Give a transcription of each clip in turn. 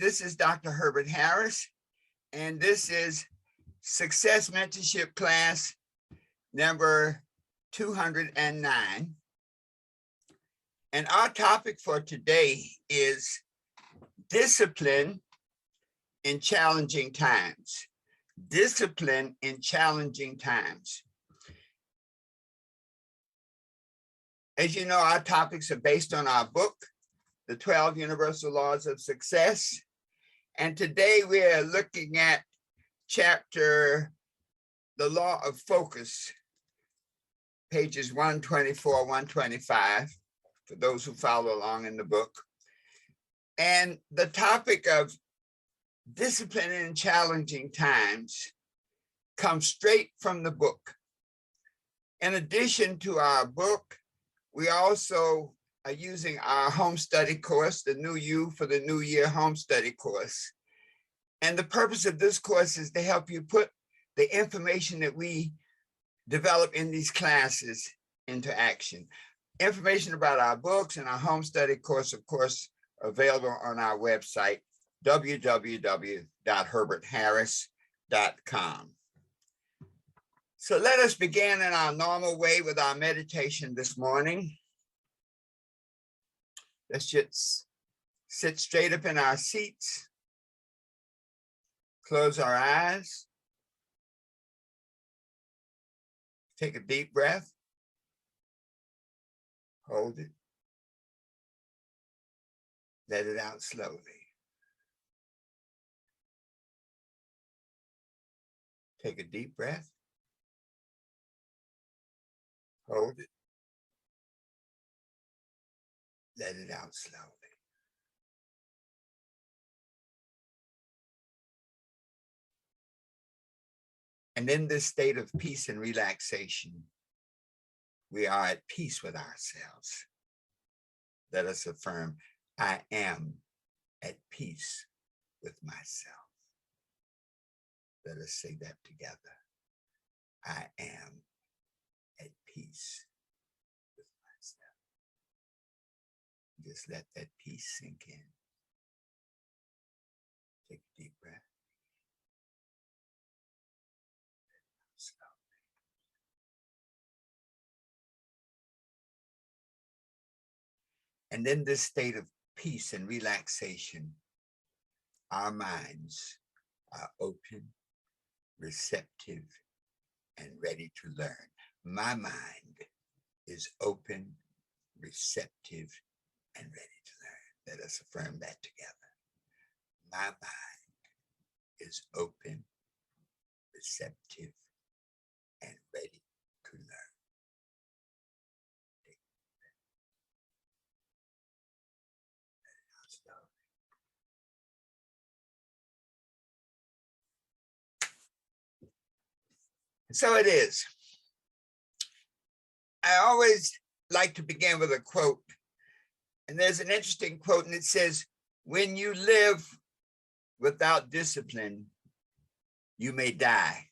This is Dr. Herbert Harris, and this is Success Mentorship class number 209. And our topic for today is discipline in challenging times. Discipline in challenging times. As you know, our topics are based on our book, The 12 Universal Laws of Success. And today we are looking at chapter, The Law of Focus, pages 124, 125, for those who follow along in the book. And the topic of discipline in challenging times comes straight from the book. In addition to our book, we also are using our home study course, the New You for the New Year home study course. And the purpose of this course is to help you put the information that we develop in these classes into action. Information about our books and our home study course, of course, available on our website, www.herbertharris.com. So let us begin in our normal way with our meditation this morning. Let's just sit straight up in our seats, close our eyes, take a deep breath, hold it, let it out slowly. Take a deep breath, hold it, let it out slowly. And in this state of peace and relaxation, we are at peace with ourselves. Let us affirm, I am at peace with myself. Let us say that together. I am at peace with myself. Just let that peace sink in. Take a deep breath. Slowly. And in this state of peace and relaxation, our minds are open, receptive, and ready to learn. My mind is open, receptive, and ready to learn. Let us affirm that together. My mind is open, receptive, and ready to learn. Take a breath. Let it out slowly. So it is. I always like to begin with a quote. And there's an interesting quote, and it says, when you live without discipline, you may die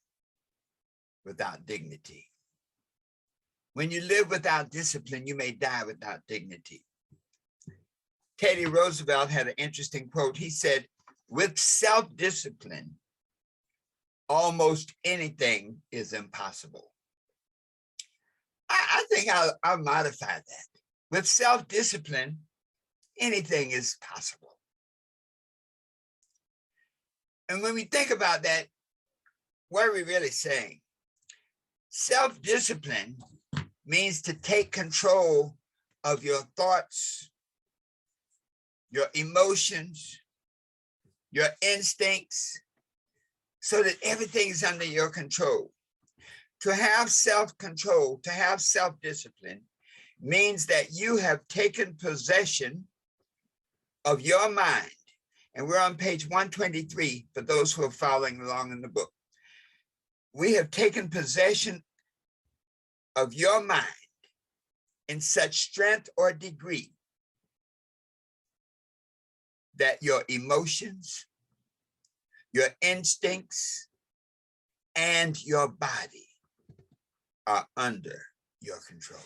without dignity. When you live without discipline, you may die without dignity. Teddy Roosevelt had an interesting quote. He said, with self-discipline, almost anything is impossible. I think I'll modify that. With self-discipline, anything is possible. And when we think about that, what are we really saying? Self-discipline means to take control of your thoughts, your emotions, your instincts, so that everything is under your control. To have self-control, to have self-discipline, means that you have taken possession of your mind. And we're on page 123 for those who are following along in the book. We have taken possession of your mind in such strength or degree that your emotions, your instincts, and your body are under your control.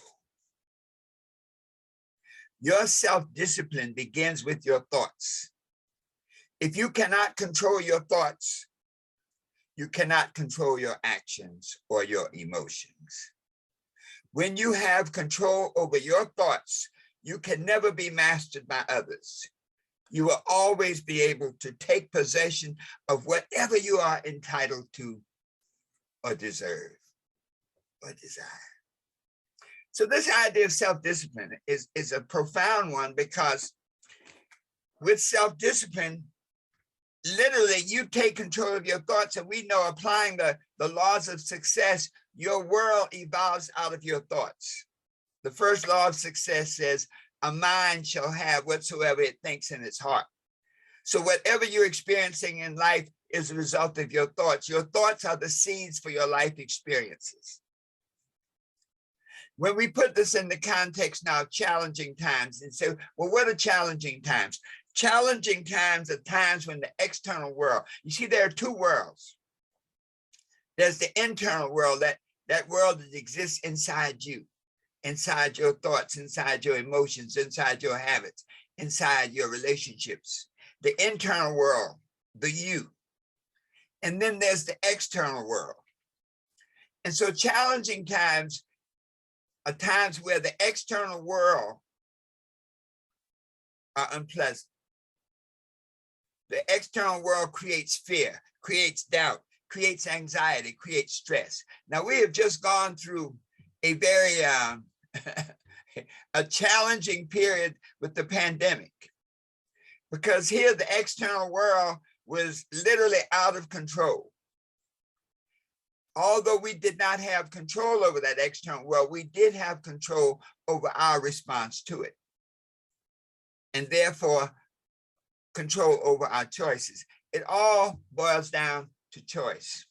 Your self-discipline begins with your thoughts. If you cannot control your thoughts, you cannot control your actions or your emotions. When you have control over your thoughts, you can never be mastered by others. You will always be able to take possession of whatever you are entitled to or deserve or desire. So this idea of self-discipline is a profound one, because with self-discipline, literally you take control of your thoughts, and we know, applying the laws of success, your world evolves out of your thoughts. The first law of success says, a mind shall have whatsoever it thinks in its heart. So whatever you're experiencing in life is a result of your thoughts. Your thoughts are the seeds for your life experiences. When we put this in the context now of challenging times and say, well, what are challenging times? Challenging times are times when the external world, you see, there are two worlds. There's the internal world, that world that exists inside you, inside your thoughts, inside your emotions, inside your habits, inside your relationships. The internal world, the you. And then there's the external world. And so challenging times are times where the external world are unpleasant. The external world creates fear, creates doubt, creates anxiety, creates stress. Now, we have just gone through a very a challenging period with the pandemic, because here the external world was literally out of control. Although we did not have control over that external world, we did have control over our response to it, and therefore control over our choices. It all boils down to choice.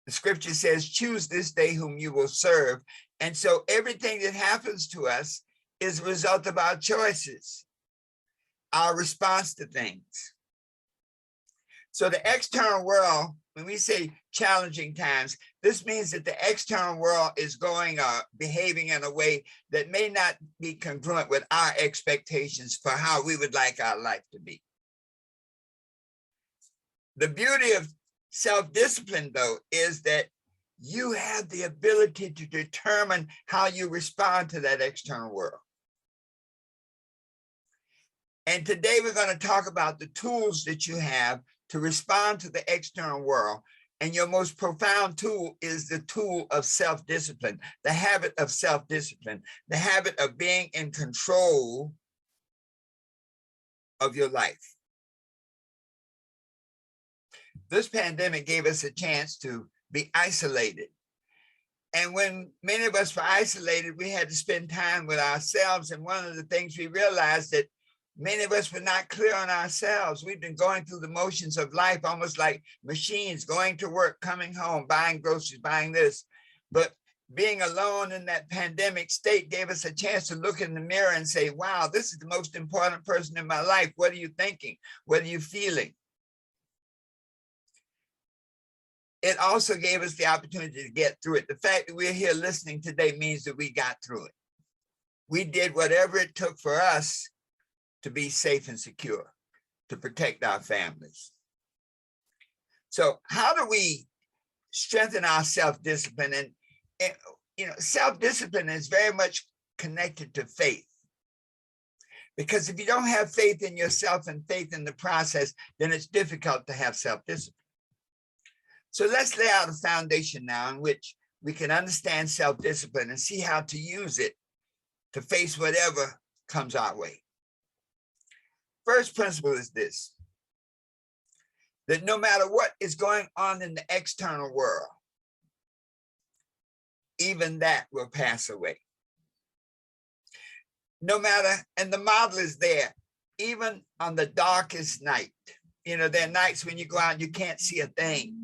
The scripture says, choose this day whom you will serve. And so everything that happens to us is a result of our choices, our response to things. So the external world, when we say challenging times, this means that the external world is behaving in a way that may not be congruent with our expectations for how we would like our life to be. The beauty of self-discipline, though, is that you have the ability to determine how you respond to that external world. And today we're going to talk about the tools that you have to respond to the external world. And your most profound tool is the tool of self-discipline, the habit of self-discipline, the habit of being in control of your life. This pandemic gave us a chance to be isolated. And when many of us were isolated, we had to spend time with ourselves. And one of the things we realized, that many of us were not clear on ourselves. We've been going through the motions of life, almost like machines, going to work, coming home, buying groceries, buying this. But being alone in that pandemic state gave us a chance to look in the mirror and say, wow, this is the most important person in my life. What are you thinking? What are you feeling? It also gave us the opportunity to get through it. The fact that we're here listening today means that we got through it. We did whatever it took for us to be safe and secure, to protect our families. So how do we strengthen our self-discipline? And self-discipline is very much connected to faith. Because if you don't have faith in yourself and faith in the process, then it's difficult to have self-discipline. So let's lay out a foundation now in which we can understand self-discipline and see how to use it to face whatever comes our way. First principle is this, that no matter what is going on in the external world, even that will pass away. No matter, and the model is there, even on the darkest night. There are nights when you go out and you can't see a thing.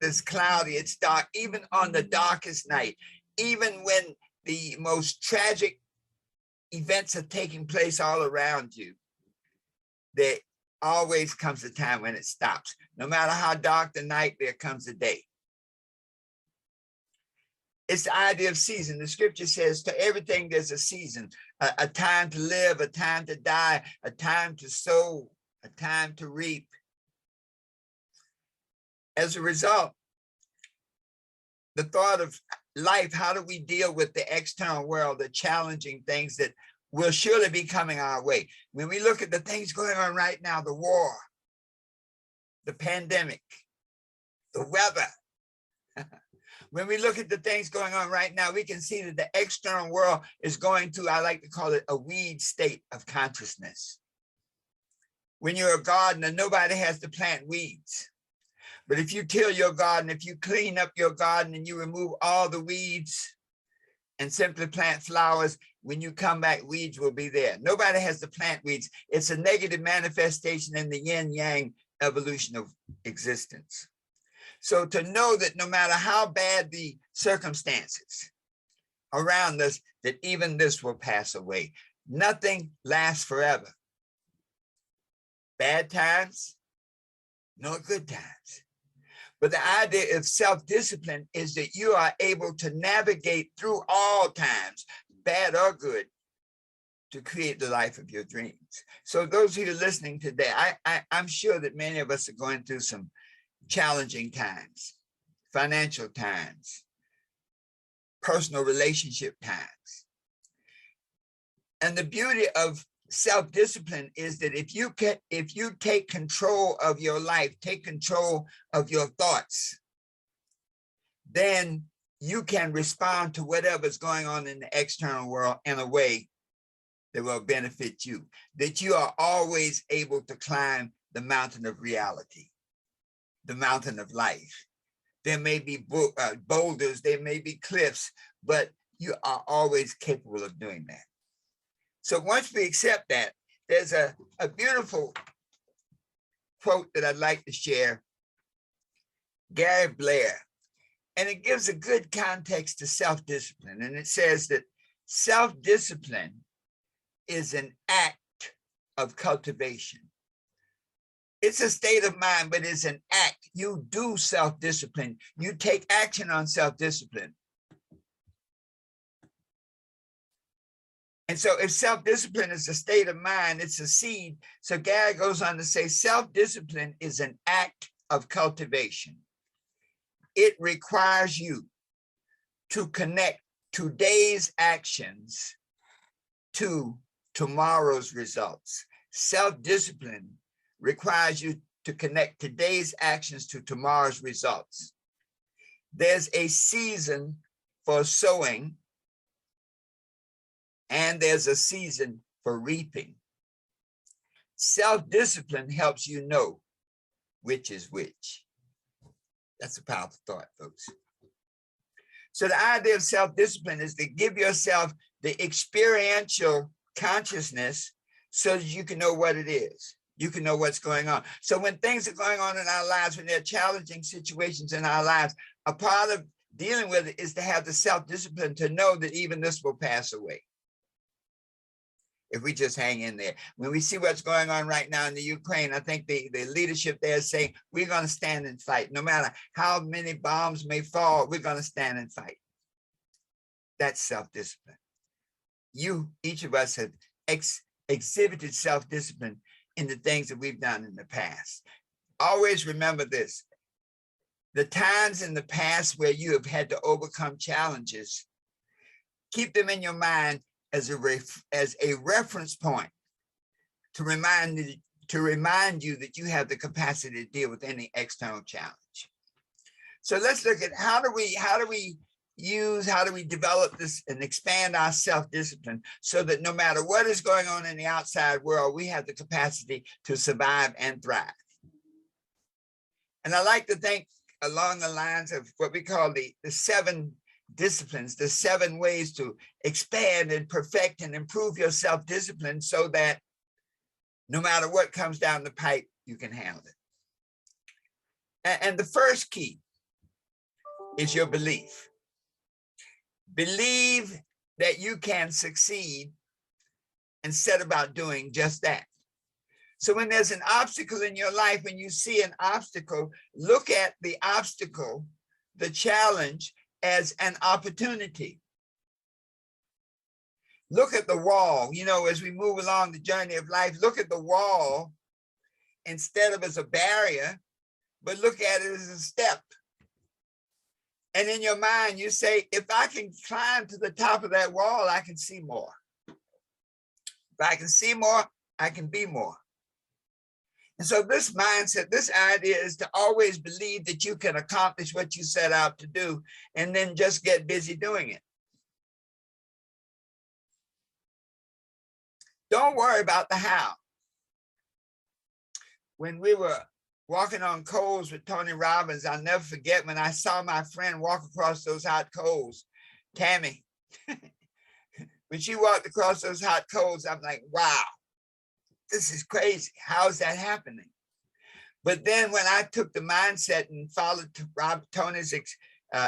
It's cloudy, it's dark, even on the darkest night, even when the most tragic events are taking place all around you, there always comes a time when it stops. No matter how dark the night, there comes a day. It's the idea of season. The scripture says to everything there's a season, a time to live, a time to die, a time to sow a time to reap. As a result, the thought of life, how do we deal with the external world, the challenging things that will surely be coming our way? When we look at the things going on right now, the war, the pandemic, the weather, when we look at the things going on right now, we can see that the external world is going to, I like to call it a weed state of consciousness. When you're a gardener, nobody has to plant weeds. But if you till your garden, if you clean up your garden and you remove all the weeds and simply plant flowers, when you come back, weeds will be there. Nobody has to plant weeds. It's a negative manifestation in the yin-yang evolution of existence. So to know that no matter how bad the circumstances around us, that even this will pass away. Nothing lasts forever. Bad times, nor good times. But the idea of self-discipline is that you are able to navigate through all times, bad or good, to create the life of your dreams. So those who are listening today, I'm sure that many of us are going through some challenging times, financial times, personal relationship times. And the beauty of self-discipline is that if you take control of your life, take control of your thoughts, then you can respond to whatever's going on in the external world in a way that will benefit you, that you are always able to climb the mountain of reality, the mountain of life. There may be boulders, there may be cliffs, but you are always capable of doing that. So once we accept that, there's a beautiful quote that I'd like to share, Gary Blair, and it gives a good context to self-discipline. And it says that self-discipline is an act of cultivation. It's a state of mind, but it's an act. You do self-discipline. You take action on self-discipline. And so if self-discipline is a state of mind, it's a seed. So Gary goes on to say, self-discipline is an act of cultivation. It requires you to connect today's actions to tomorrow's results. Self-discipline requires you to connect today's actions to tomorrow's results. There's a season for sowing, and there's a season for reaping. Self-discipline helps you know which is which. That's a powerful thought, folks. So the idea of self-discipline is to give yourself the experiential consciousness so that you can know what it is. You can know what's going on. So when things are going on in our lives, when there are challenging situations in our lives, a part of dealing with it is to have the self-discipline to know that even this will pass away. If we just hang in there. When we see what's going on right now in the Ukraine, I think the leadership there is saying, we're going to stand and fight. No matter how many bombs may fall, we're going to stand and fight. That's self-discipline. Each of us have exhibited self-discipline in the things that we've done in the past. Always remember this. The times in the past where you have had to overcome challenges, keep them in your mind as a reference point to remind you that you have the capacity to deal with any external challenge. So let's look at how do we develop this and expand our self-discipline so that no matter what is going on in the outside world, we have the capacity to survive and thrive. And I like to think along the lines of what we call the 7 disciplines, the 7 ways to expand and perfect and improve your self-discipline so that no matter what comes down the pipe, you can handle it. And the first key is your belief. Believe that you can succeed and set about doing just that. So when there's an obstacle in your life, when you see an obstacle, look at the obstacle, the challenge, as an opportunity. Look at the wall, as we move along the journey of life, look at the wall instead of as a barrier, but look at it as a step. And in your mind, you say, if I can climb to the top of that wall, I can see more. If I can see more, I can be more. And so this mindset, this idea is to always believe that you can accomplish what you set out to do and then just get busy doing it. Don't worry about the how. When we were walking on coals with Tony Robbins, I'll never forget when I saw my friend walk across those hot coals, Tammy. When she walked across those hot coals, I'm like, wow, this is crazy. How is that happening? But then when I took the mindset and followed Tony's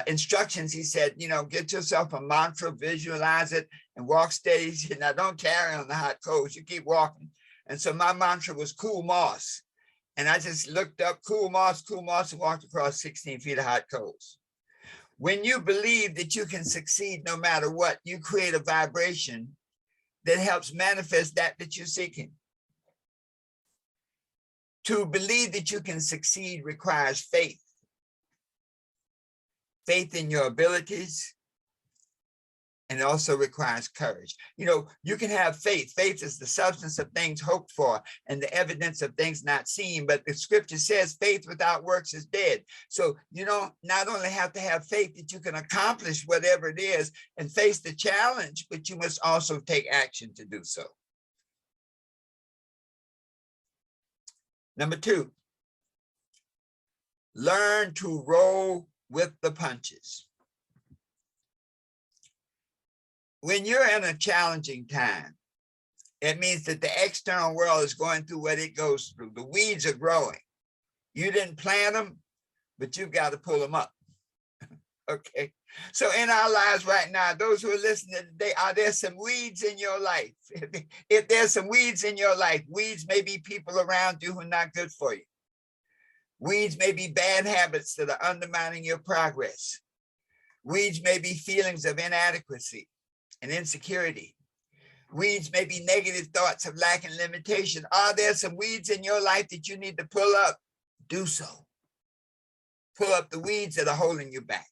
instructions, he said, get yourself a mantra, visualize it, and walk steady. He said, now don't carry on the hot coals, you keep walking. And so my mantra was cool moss. And I just looked up cool moss, and walked across 16 feet of hot coals. When you believe that you can succeed no matter what, you create a vibration that helps manifest that you're seeking. To believe that you can succeed requires faith. Faith in your abilities, and it also requires courage. You can have faith. Faith is the substance of things hoped for and the evidence of things not seen. But the scripture says faith without works is dead. So you don't not only have to have faith that you can accomplish whatever it is and face the challenge, but you must also take action to do so. Number 2, learn to roll with the punches. When you're in a challenging time, it means that the external world is going through what it goes through. The weeds are growing. You didn't plant them, but you've got to pull them up. Okay. So in our lives right now, those who are listening today, are there some weeds in your life? If there's some weeds in your life, weeds may be people around you who are not good for you. Weeds may be bad habits that are undermining your progress. Weeds may be feelings of inadequacy and insecurity. Weeds may be negative thoughts of lack and limitation. Are there some weeds in your life that you need to pull up? Do so. Pull up the weeds that are holding you back.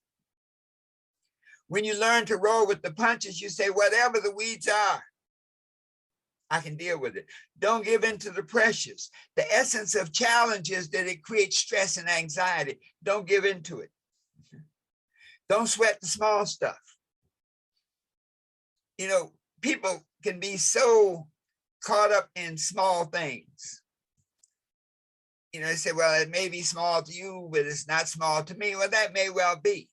When you learn to roll with the punches, you say, whatever the weeds are, I can deal with it. Don't give in to the pressures. The essence of challenge is that it creates stress and anxiety. Don't give in to it. Don't sweat the small stuff. People can be so caught up in small things. They say, well, it may be small to you, but it's not small to me. Well, that may well be.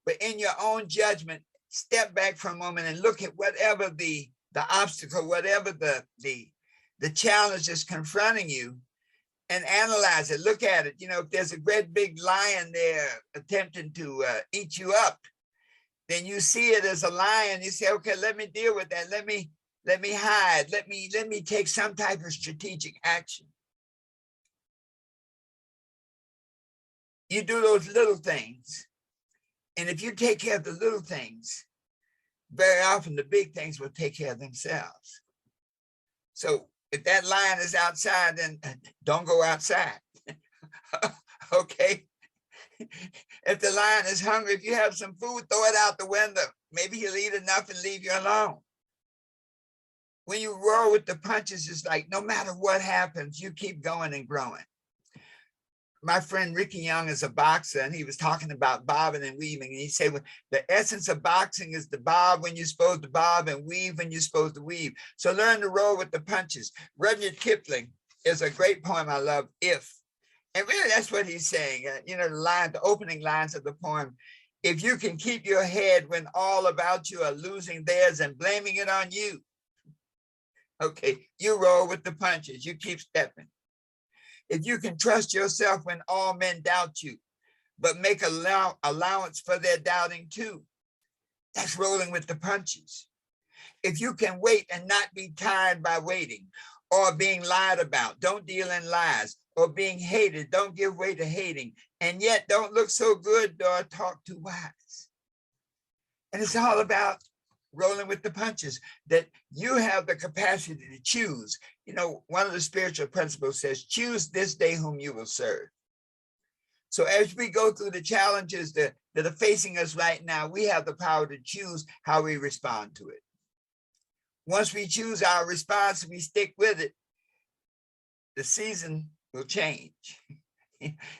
But in your own judgment, step back for a moment and look at whatever the obstacle, whatever the challenge that's confronting you, and analyze it. Look at it. If there's a great big lion there attempting to eat you up, then you see it as a lion. You say, okay, let me deal with that. Let me hide. Let me take some type of strategic action. You do those little things. And if you take care of the little things, very often the big things will take care of themselves. So if that lion is outside, then don't go outside. Okay. If the lion is hungry, if you have some food, throw it out the window. Maybe he'll eat enough and leave you alone. When you roll with the punches, it's like no matter what happens, you keep going and growing. My friend Ricky Young is a boxer, and he was talking about bobbing and weaving. And he said, well, the essence of boxing is to bob when you're supposed to bob and weave when you're supposed to weave. So learn to roll with the punches. Rudyard Kipling is a great poem I love, If. And really, that's what he's saying. The opening lines of the poem. If you can keep your head when all about you are losing theirs and blaming it on you. Okay, you roll with the punches. You keep stepping. If you can trust yourself when all men doubt you, but make allowance for their doubting too. That's rolling with the punches. If you can wait and not be tired by waiting, or being lied about, don't deal in lies, or being hated, don't give way to hating, and yet don't look so good or talk too wise. And it's all about rolling with the punches, that you have the capacity to choose. You know, one of the spiritual principles says, choose this day whom you will serve. So as we go through the challenges that are facing us right now, we have the power to choose how we respond to it. Once we choose our response and we stick with it, the season will change.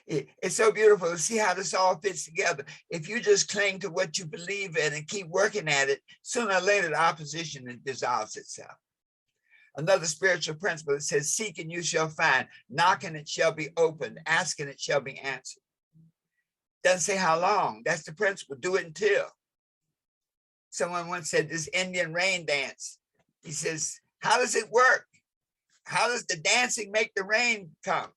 It's so beautiful to see how this all fits together. If you just cling to what you believe in and keep working at it, sooner or later the opposition dissolves itself. Another spiritual principle that says, seek and you shall find, knocking it shall be opened, asking it shall be answered. Doesn't say how long. That's the principle. Do it until. Someone once said this Indian rain dance. He says, how does it work? How does the dancing make the rain come?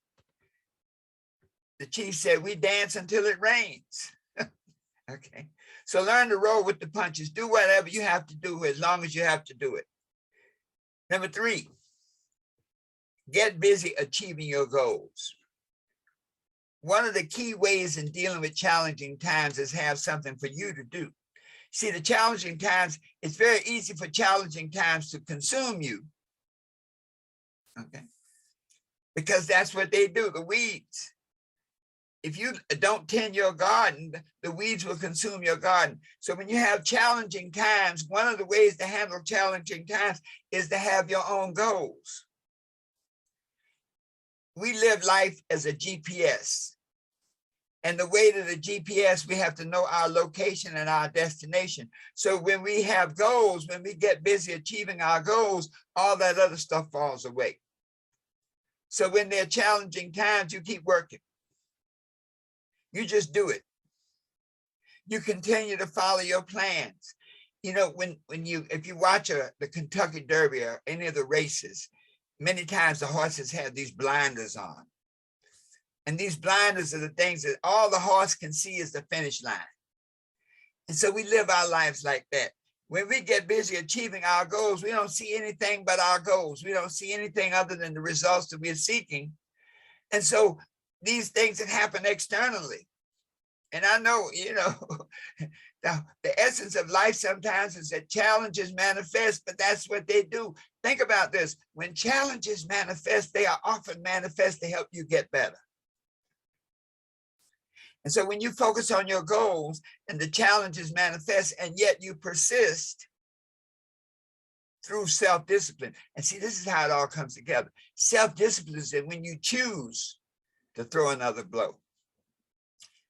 The chief said, we dance until it rains. Okay. So learn to roll with the punches. Do whatever you have to do as long as you have to do it. Number 3, get busy achieving your goals. One of the key ways in dealing with challenging times is have something for you to do. See, the challenging times, it's very easy for challenging times to consume you. Okay. Because that's what they do, the weeds. If you don't tend your garden, the weeds will consume your garden. So when you have challenging times, one of the ways to handle challenging times is to have your own goals. We live life as a GPS. And the way to the GPS, we have to know our location and our destination. So when we have goals, when we get busy achieving our goals, all that other stuff falls away. So when there are challenging times, you keep working. You just do it. You continue to follow your plans. You know, if you watch the Kentucky Derby or any of the races, many times the horses have these blinders on. And these blinders are the things that all the horse can see is the finish line. And so we live our lives like that. When we get busy achieving our goals, we don't see anything but our goals. We don't see anything other than the results that we're seeking. And so these things that happen externally. And I know, you know, the essence of life sometimes is that challenges manifest, but that's what they do. Think about this. When challenges manifest, they are often manifest to help you get better. And so when you focus on your goals and the challenges manifest, and yet you persist through self-discipline. And see, this is how it all comes together. Self-discipline is that when you choose to throw another blow.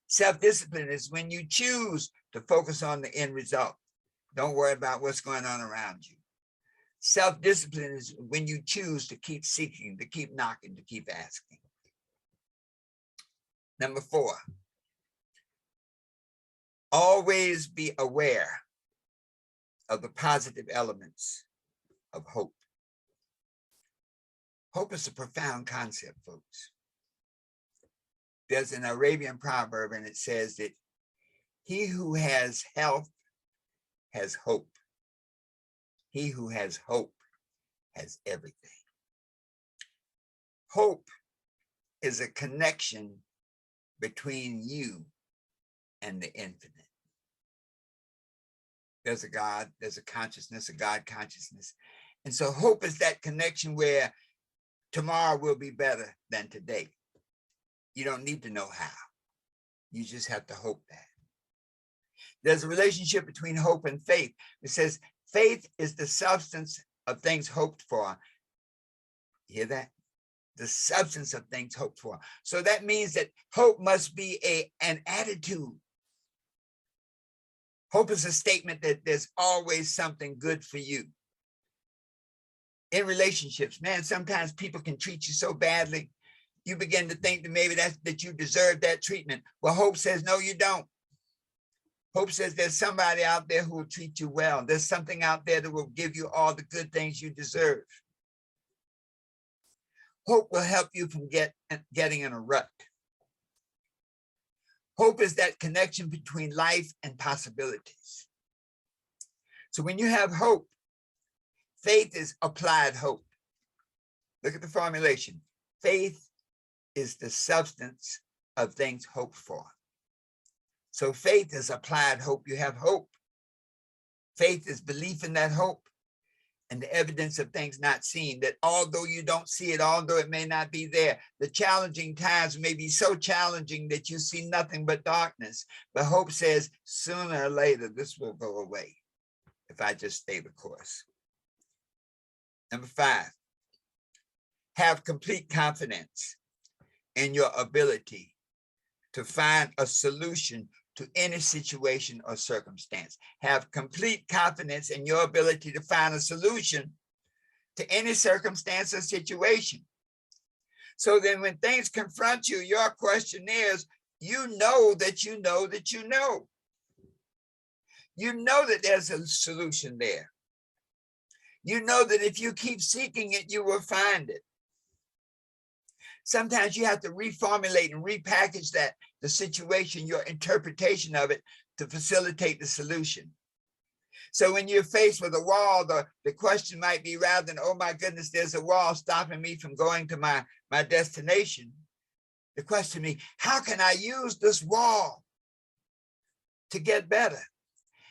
Self-discipline is when you choose to focus on the end result. Don't worry about what's going on around you. Self-discipline is when you choose to keep seeking, to keep knocking, to keep asking. Number 4, always be aware of the positive elements of hope. Hope is a profound concept, folks. There's an Arabian proverb, and it says that he who has health has hope. He who has hope has everything. Hope is a connection between you and the infinite. There's a God, there's a consciousness, a God consciousness. And so hope is that connection where tomorrow will be better than today. You don't need to know how. You just have to hope that. There's a relationship between hope and faith. It says faith is the substance of things hoped for. You hear that? The substance of things hoped for. So that means that hope must be an attitude. Hope is a statement that there's always something good for you. In relationships, man, sometimes people can treat you so badly, you begin to think that maybe that you deserve that treatment. Well, hope says, no, you don't. Hope says there's somebody out there who will treat you well. There's something out there that will give you all the good things you deserve. Hope will help you from getting in a rut. Hope is that connection between life and possibilities. So when you have hope, faith is applied hope. Look at the formulation. Faith is the substance of things hoped for. So faith is applied hope. You have hope. Faith is belief in that hope and the evidence of things not seen, that although you don't see it, although it may not be there, the challenging times may be so challenging that you see nothing but darkness. But hope says sooner or later, this will go away if I just stay the course. Number 5, have complete confidence in your ability to find a solution to any situation or circumstance. Have complete confidence in your ability to find a solution to any circumstance or situation. So then when things confront you, your question is, you know that you know that you know. You know that there's a solution there. You know that if you keep seeking it, you will find it. Sometimes you have to reformulate and repackage the situation, your interpretation of it, to facilitate the solution. So when you're faced with a wall, the question might be, rather than, oh my goodness, there's a wall stopping me from going to my destination, the question be, how can I use this wall to get better?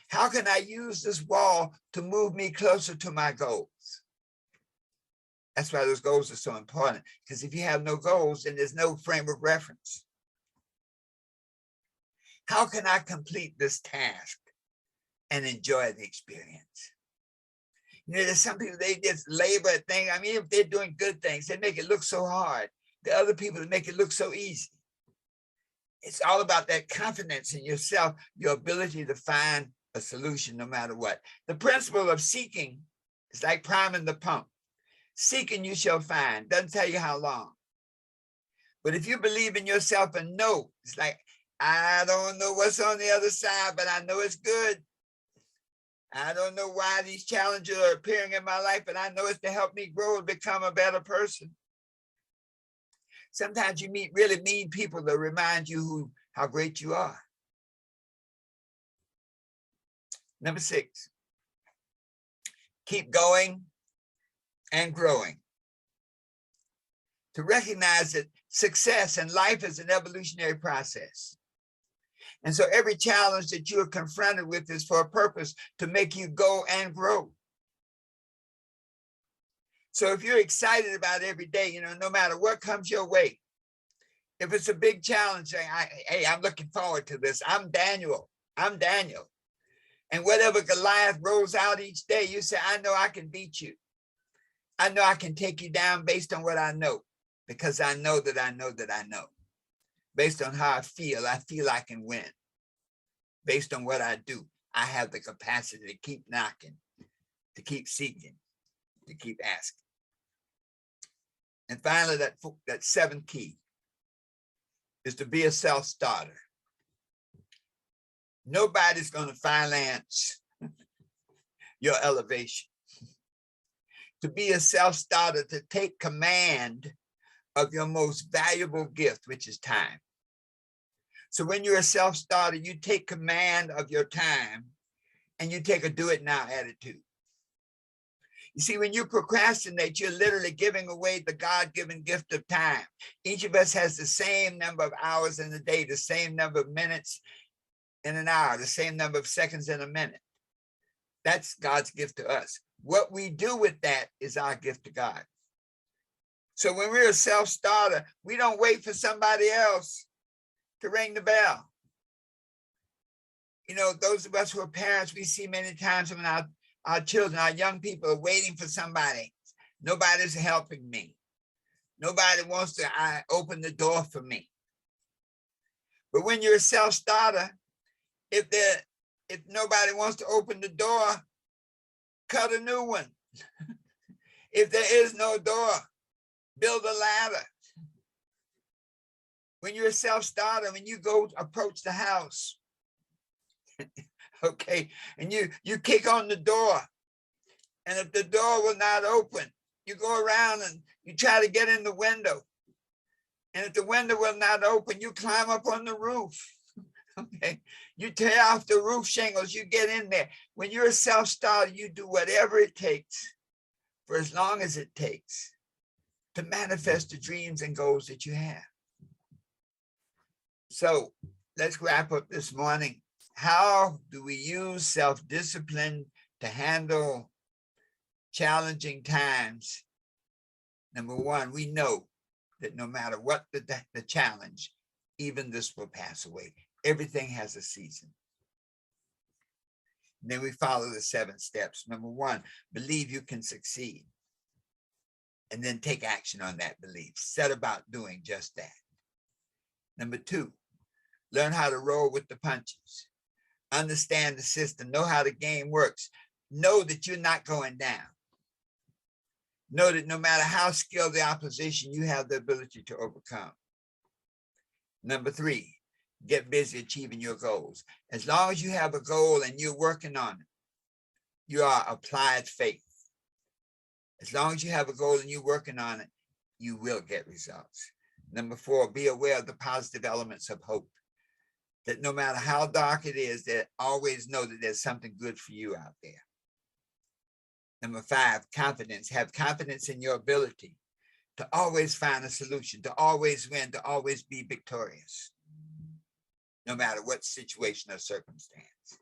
How can I use this wall to move me closer to my goals? That's why those goals are so important, because if you have no goals, then there's no frame of reference. How can I complete this task and enjoy the experience? You know, there's some people, they just labor at things. I mean, if they're doing good things, they make it look so hard. The other people that make it look so easy. It's all about that confidence in yourself, your ability to find a solution no matter what. The principle of seeking is like priming the pump. Seeking you shall find. Doesn't tell you how long. But if you believe in yourself and know, it's like, I don't know what's on the other side, but I know it's good. I don't know why these challenges are appearing in my life, but I know it's to help me grow and become a better person. Sometimes you meet really mean people that remind you how great you are. Number 6, keep going and growing. To recognize that success in life is an evolutionary process. And so every challenge that you are confronted with is for a purpose, to make you go and grow. So if you're excited about every day, you know, no matter what comes your way, if it's a big challenge, hey, I'm looking forward to this. I'm Daniel. And whatever Goliath rolls out each day, you say, I know I can beat you. I know I can take you down based on what I know, because I know that I know that I know. Based on how I feel I can win. Based on what I do, I have the capacity to keep knocking, to keep seeking, to keep asking. And finally, that 7th key is to be a self-starter. Nobody's going to finance your elevation. To be a self-starter, to take command of your most valuable gift, which is time. So when you're a self-starter, you take command of your time and you take a do it now attitude. You see, when you procrastinate, you're literally giving away the God-given gift of time. Each of us has the same number of hours in a day, the same number of minutes in an hour, the same number of seconds in a minute. That's God's gift to us. What we do with that is our gift to God. So when we're a self-starter, we don't wait for somebody else to ring the bell. You know, those of us who are parents, we see many times when our children, our young people are waiting for somebody. Nobody's helping me. Nobody wants to open the door for me. But when you're a self-starter, if nobody wants to open the door, cut a new one. If there is no door, build a ladder. When you're a self-starter, when you go approach the house, okay, and you kick on the door, and if the door will not open, you go around and you try to get in the window. And if the window will not open, you climb up on the roof. Okay, you tear off the roof shingles, you get in there. When you're a self-starter, you do whatever it takes for as long as it takes to manifest the dreams and goals that you have. So let's wrap up this morning. How do we use self-discipline to handle challenging times, number one, we know that no matter what the challenge, even this will pass away. Everything has a season. And then we follow the 7 steps. Number one, believe you can succeed. And then take action on that belief. Set about doing just that. Number 2, learn how to roll with the punches. Understand the system. Know how the game works. Know that you're not going down. Know that no matter how skilled the opposition, you have the ability to overcome. Number 3, get busy achieving your goals. As long as you have a goal and you're working on it, you are applied faith. As long as you have a goal and you're working on it, you will get results. Number 4, be aware of the positive elements of hope. That no matter how dark it is, that always know that there's something good for you out there. Number 5, confidence. Have confidence in your ability to always find a solution, to always win, to always be victorious, no matter what situation or circumstance.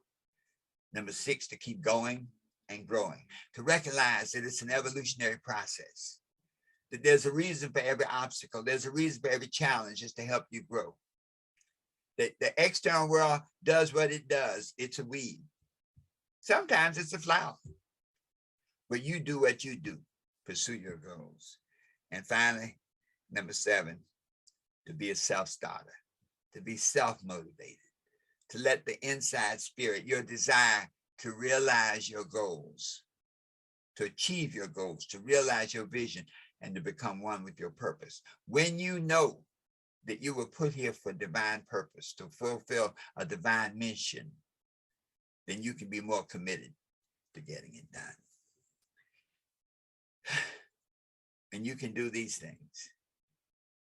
Number 6, to keep going and growing, to recognize that it's an evolutionary process, that there's a reason for every obstacle, there's a reason for every challenge, is to help you grow. That the external world does what it does. It's a weed. Sometimes it's a flower. But you do what you do. Pursue your goals. And finally, number 7, to be a self-starter, to be self-motivated, to let the inside spirit, your desire to realize your goals, to achieve your goals, to realize your vision, and to become one with your purpose. When you know that you were put here for divine purpose, to fulfill a divine mission, then you can be more committed to getting it done. And you can do these things.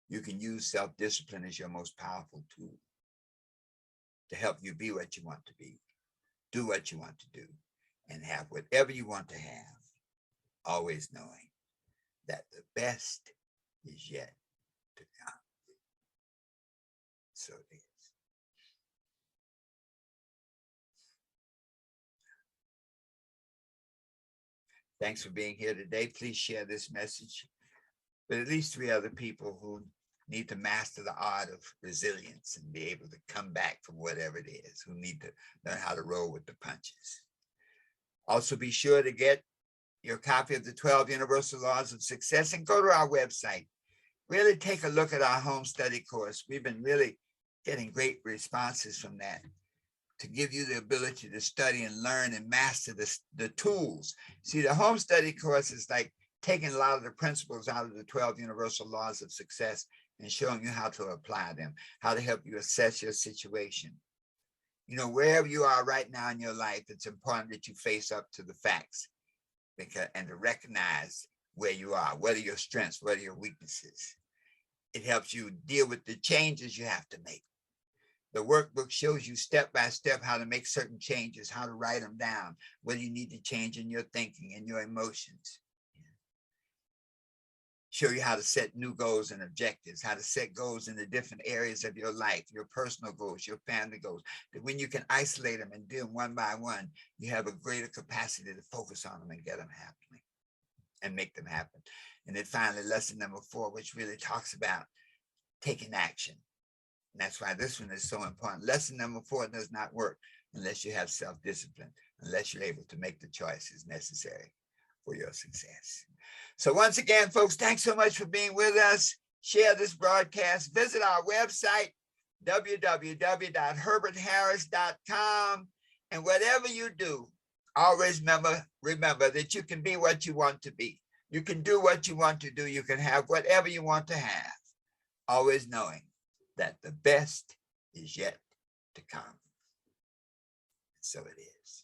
You can use self-discipline as your most powerful tool to help you be what you want to be, do what you want to do, and have whatever you want to have, always knowing that the best is yet to come. So it is. Thanks for being here today. Please share this message with at least 3 other people who need to master the art of resilience and be able to come back from whatever it is, who need to learn how to roll with the punches. Also, be sure to get your copy of the 12 Universal Laws of Success and go to our website. Really take a look at our home study course. We've been really getting great responses from that, to give you the ability to study and learn and master the tools. See, the home study course is like taking a lot of the principles out of the 12 Universal Laws of Success and showing you how to apply them, how to help you assess your situation. You know, wherever you are right now in your life, it's important that you face up to the facts and to recognize where you are, what are your strengths, what are your weaknesses. It helps you deal with the changes you have to make. The workbook shows you step by step how to make certain changes, how to write them down, what you need to change in your thinking and your emotions. Show you how to set new goals and objectives, how to set goals in the different areas of your life, your personal goals, your family goals, that when you can isolate them and do them one by one, you have a greater capacity to focus on them and get them happening and make them happen. And then finally, lesson number 4, which really talks about taking action. And that's why this one is so important. Lesson number 4 does not work unless you have self-discipline, unless you're able to make the choices necessary for your success. So once again, folks, thanks so much for being with us. Share this broadcast. Visit our website, www.herbertharris.com. And whatever you do, always remember that you can be what you want to be. You can do what you want to do. You can have whatever you want to have, always knowing that the best is yet to come. So it is.